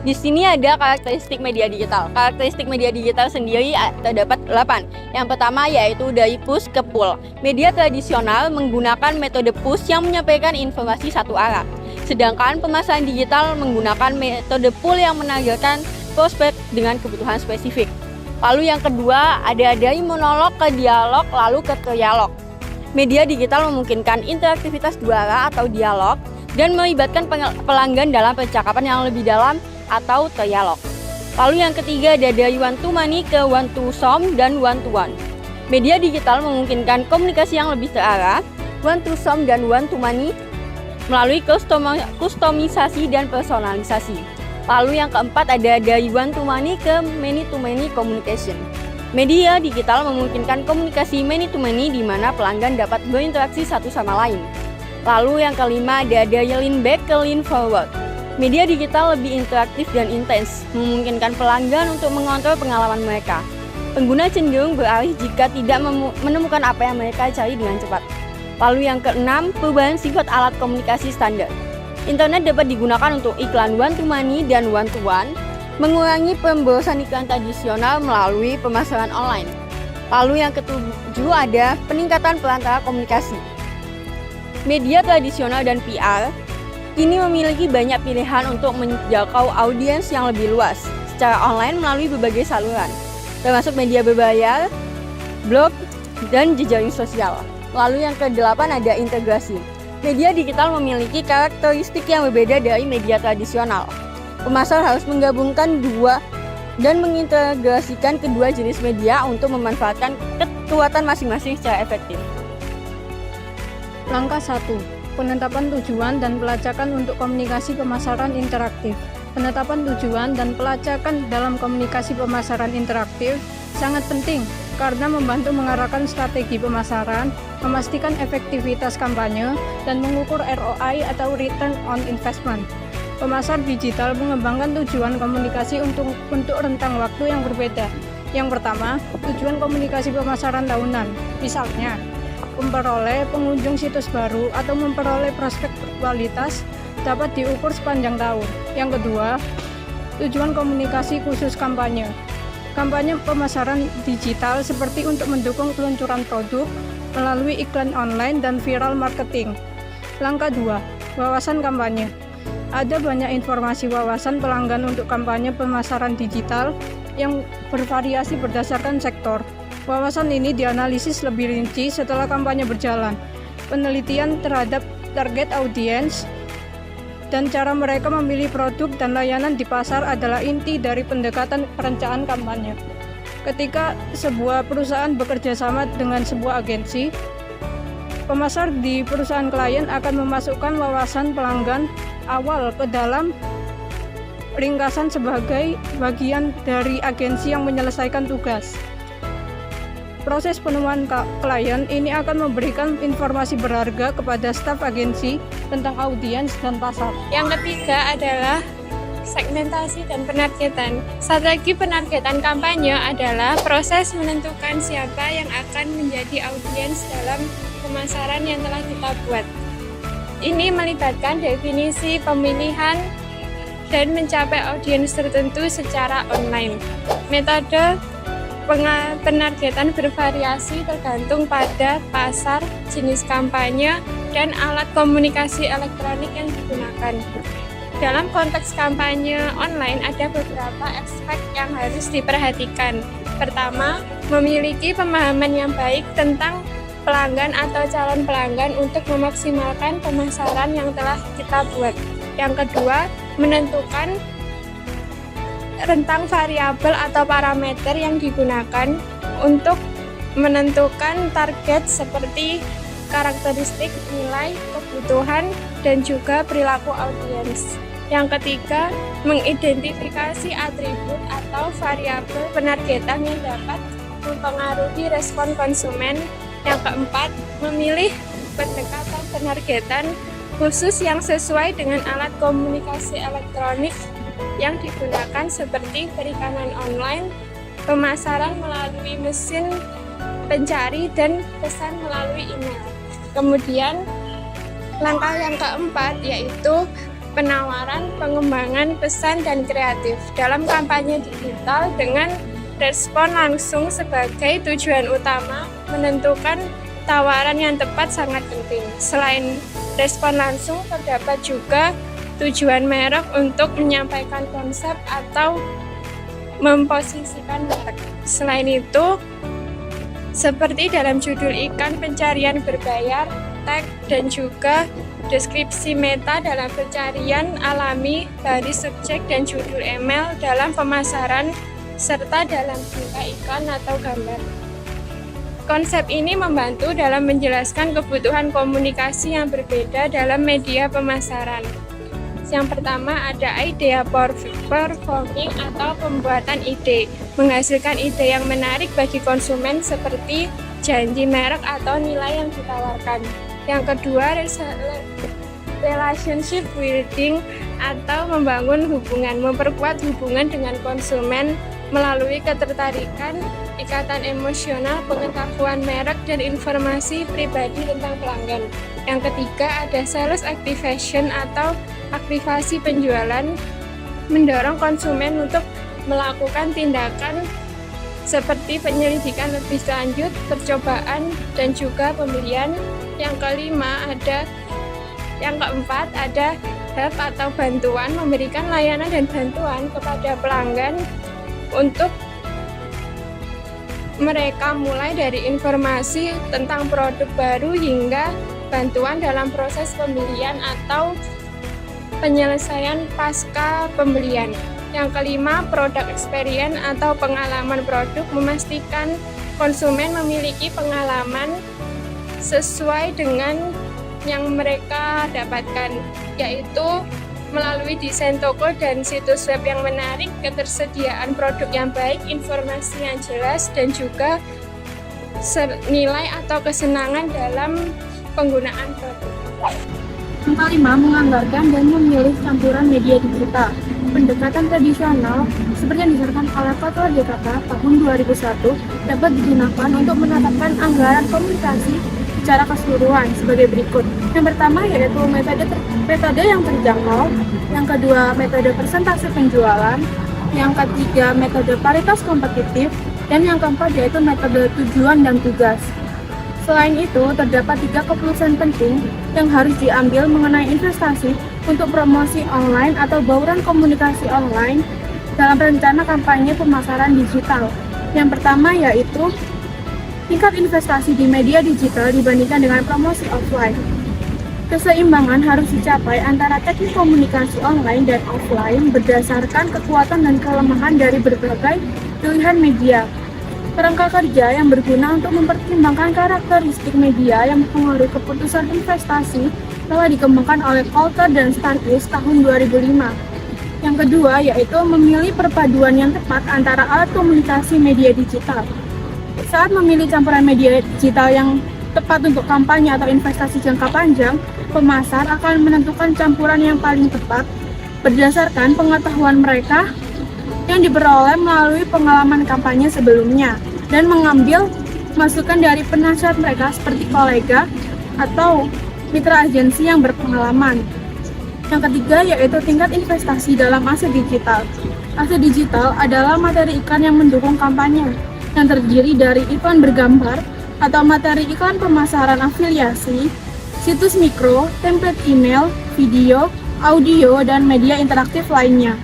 Di sini ada karakteristik media digital. Karakteristik media digital sendiri terdapat 8. Yang pertama yaitu dari push ke pull. Media tradisional menggunakan metode push yang menyampaikan informasi satu arah. Sedangkan pemasaran digital menggunakan metode pull yang menargetkan prospek dengan kebutuhan spesifik. Lalu yang kedua ada dari monolog ke dialog lalu ke trialog. Media digital memungkinkan interaktivitas dua arah atau dialog dan melibatkan pelanggan dalam percakapan yang lebih dalam atau trialog. Lalu yang ketiga ada dari one to many ke one to some dan one to one. Media digital memungkinkan komunikasi yang lebih terarah, one to some dan one to many melalui kustomisasi dan personalisasi. Lalu yang keempat ada dari one to many ke many communication. Media digital memungkinkan komunikasi many to many di mana pelanggan dapat berinteraksi satu sama lain. Lalu yang kelima ada dari lean back ke lean forward. Media digital lebih interaktif dan intens, memungkinkan pelanggan untuk mengontrol pengalaman mereka. Pengguna cenderung beralih jika tidak menemukan apa yang mereka cari dengan cepat. Lalu yang keenam, perubahan sifat alat komunikasi standar. Internet dapat digunakan untuk iklan one to many dan one to one, mengurangi pemborosan iklan tradisional melalui pemasaran online. Lalu yang ketujuh ada peningkatan perantara komunikasi. Media tradisional dan PR kini memiliki banyak pilihan untuk menjangkau audiens yang lebih luas secara online melalui berbagai saluran, termasuk media berbayar, blog, dan jejaring sosial. Lalu yang ke-8 ada integrasi. Media digital memiliki karakteristik yang berbeda dari media tradisional. Pemasar harus menggabungkan dua dan mengintegrasikan kedua jenis media untuk memanfaatkan kekuatan masing-masing secara efektif. Langkah 1. Penetapan tujuan dan pelacakan untuk komunikasi pemasaran interaktif. Penetapan tujuan dan pelacakan dalam komunikasi pemasaran interaktif sangat penting karena membantu mengarahkan strategi pemasaran, memastikan efektivitas kampanye, dan mengukur ROI atau Return on Investment. Pemasar digital mengembangkan tujuan komunikasi untuk rentang waktu yang berbeda. Yang pertama, tujuan komunikasi pemasaran tahunan, misalnya memperoleh pengunjung situs baru atau memperoleh prospek berkualitas dapat diukur sepanjang tahun. Yang kedua, tujuan komunikasi khusus kampanye. Kampanye pemasaran digital seperti untuk mendukung peluncuran produk melalui iklan online dan viral marketing. Langkah 2, wawasan kampanye. Ada banyak informasi wawasan pelanggan untuk kampanye pemasaran digital yang bervariasi berdasarkan sektor. Wawasan ini dianalisis lebih rinci setelah kampanye berjalan. Penelitian terhadap target audiens dan cara mereka memilih produk dan layanan di pasar adalah inti dari pendekatan perencanaan kampanye. Ketika sebuah perusahaan bekerja sama dengan sebuah agensi, pemasar di perusahaan klien akan memasukkan wawasan pelanggan awal ke dalam ringkasan sebagai bagian dari agensi yang menyelesaikan tugas. Proses penemuan klien ini akan memberikan informasi berharga kepada staf agensi tentang audiens dan pasar. Yang ketiga adalah segmentasi dan penargetan. Strategi penargetan kampanye adalah proses menentukan siapa yang akan menjadi audiens dalam pemasaran yang telah kita buat. Ini melibatkan definisi pemilihan dan mencapai audiens tertentu secara online. Metode penargetan bervariasi tergantung pada pasar, jenis kampanye, dan alat komunikasi elektronik yang digunakan. Dalam konteks kampanye online ada beberapa aspek yang harus diperhatikan. Pertama, memiliki pemahaman yang baik tentang pelanggan atau calon pelanggan untuk memaksimalkan pemasaran yang telah kita buat. Yang kedua, menentukan rentang variabel atau parameter yang digunakan untuk menentukan target seperti karakteristik, nilai, kebutuhan, dan juga perilaku audiens. Yang ketiga, mengidentifikasi atribut atau variabel penargetan yang dapat mempengaruhi respon konsumen. Yang keempat, memilih pendekatan penargetan khusus yang sesuai dengan alat komunikasi elektronik yang digunakan seperti perikanan online, pemasaran melalui mesin pencari, dan pesan melalui email. Kemudian langkah yang keempat yaitu penawaran, pengembangan pesan, dan kreatif. Dalam kampanye digital dengan respon langsung sebagai tujuan utama, menentukan tawaran yang tepat sangat penting. Selain respon langsung, terdapat juga tujuan merek untuk menyampaikan konsep atau memposisikan merek. Selain itu, seperti dalam judul iklan pencarian berbayar, tag, dan juga deskripsi meta dalam pencarian alami, baris subjek dan judul email dalam pemasaran, serta dalam tingkah iklan atau gambar. Konsep ini membantu dalam menjelaskan kebutuhan komunikasi yang berbeda dalam media pemasaran. Yang pertama ada idea performing atau pembuatan ide, menghasilkan ide yang menarik bagi konsumen seperti janji merek atau nilai yang ditawarkan. Yang kedua, relationship building atau membangun hubungan, memperkuat hubungan dengan konsumen melalui ketertarikan, ikatan emosional, pengetahuan merek, dan informasi pribadi tentang pelanggan. Yang ketiga, ada sales activation atau aktivasi penjualan, mendorong konsumen untuk melakukan tindakan seperti penyelidikan lebih lanjut, percobaan, dan juga pembelian. Yang keempat ada help atau bantuan, memberikan layanan dan bantuan kepada pelanggan untuk mereka mulai dari informasi tentang produk baru hingga bantuan dalam proses pembelian atau penyelesaian pasca pembelian. Yang kelima, product experience atau pengalaman produk, memastikan konsumen memiliki pengalaman sesuai dengan yang mereka dapatkan, yaitu melalui desain toko dan situs web yang menarik, ketersediaan produk yang baik, informasi yang jelas, dan juga nilai atau kesenangan dalam penggunaan produk. Yang kelima, menganggarkan dan memilih campuran media digital. Pendekatan tradisional seperti yang disarankan oleh Fatwa JKK tahun 2001 dapat digunakan untuk menetapkan anggaran komunikasi secara keseluruhan sebagai berikut. Yang pertama yaitu metode yang terjangkau, yang kedua metode persentase penjualan, yang ketiga metode paritas kompetitif, dan yang keempat yaitu metode tujuan dan tugas. Selain itu, terdapat 3 keputusan penting yang harus diambil mengenai investasi untuk promosi online atau bauran komunikasi online dalam rencana kampanye pemasaran digital. Yang pertama yaitu tingkat investasi di media digital dibandingkan dengan promosi offline. Keseimbangan harus dicapai antara teknik komunikasi online dan offline berdasarkan kekuatan dan kelemahan dari berbagai pilihan media. Kerangka kerja yang berguna untuk mempertimbangkan karakteristik media yang mempengaruhi keputusan investasi telah dikembangkan oleh Coulter dan Starkis tahun 2005. Yang kedua yaitu memilih perpaduan yang tepat antara alat komunikasi media digital. Saat memilih campuran media digital yang tepat untuk kampanye atau investasi jangka panjang, pemasar akan menentukan campuran yang paling tepat berdasarkan pengetahuan mereka yang diperoleh melalui pengalaman kampanye sebelumnya dan mengambil masukan dari penasihat mereka seperti kolega atau mitra agensi yang berpengalaman. Yang ketiga yaitu tingkat investasi dalam aset digital. Aset digital adalah materi iklan yang mendukung kampanye, yang terdiri dari iklan bergambar atau materi iklan pemasaran afiliasi, situs mikro, template email, video, audio, dan media interaktif lainnya.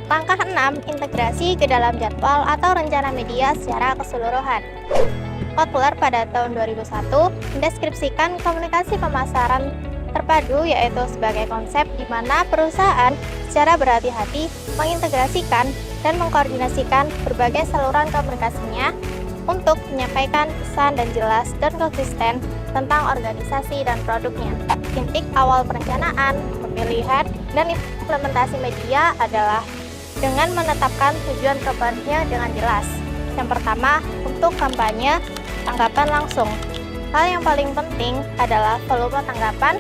Langkah 6, integrasi ke dalam jadwal atau rencana media secara keseluruhan. Populer pada tahun 2001, mendeskripsikan komunikasi pemasaran terpadu yaitu sebagai konsep di mana perusahaan secara berhati-hati mengintegrasikan dan mengkoordinasikan berbagai saluran komunikasinya untuk menyampaikan pesan dan jelas dan konsisten tentang organisasi dan produknya. Titik awal perencanaan, pemilihan, dan implementasi media adalah dengan menetapkan tujuan kampanye dengan jelas. Yang pertama, untuk kampanye tanggapan langsung. Hal yang paling penting adalah volume tanggapan,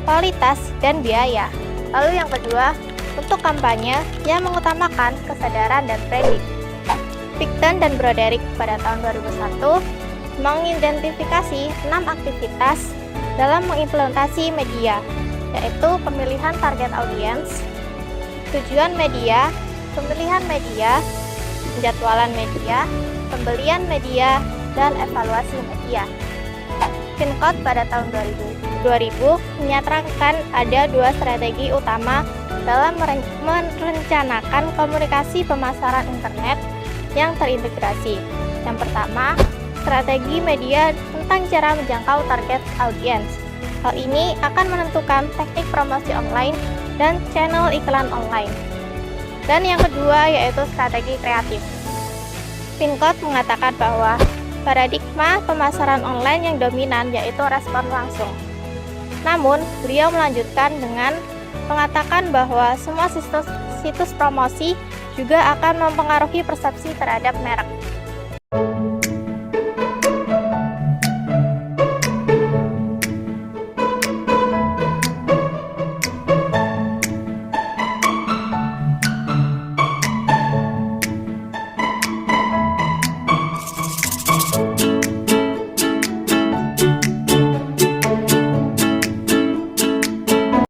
kualitas, dan biaya. Lalu yang kedua, untuk kampanye yang mengutamakan kesadaran dan branding. Picton dan Broderick pada tahun 2001 mengidentifikasi 6 aktivitas dalam mengimplementasi media. yaitu pemilihan target audiens, tujuan media, pemilihan media, penjadwalan media, pembelian media, dan evaluasi media. Pincode pada tahun 2000 menyatakan ada 2 strategi utama dalam merencanakan komunikasi pemasaran internet yang terintegrasi. Yang pertama, strategi media tentang cara menjangkau target audiens. Hal ini akan menentukan teknik promosi online dan channel iklan online. Dan yang kedua yaitu strategi kreatif. Pincode mengatakan bahwa paradigma pemasaran online yang dominan yaitu respon langsung. Namun, beliau melanjutkan dengan mengatakan bahwa semua situs promosi juga akan mempengaruhi persepsi terhadap merek.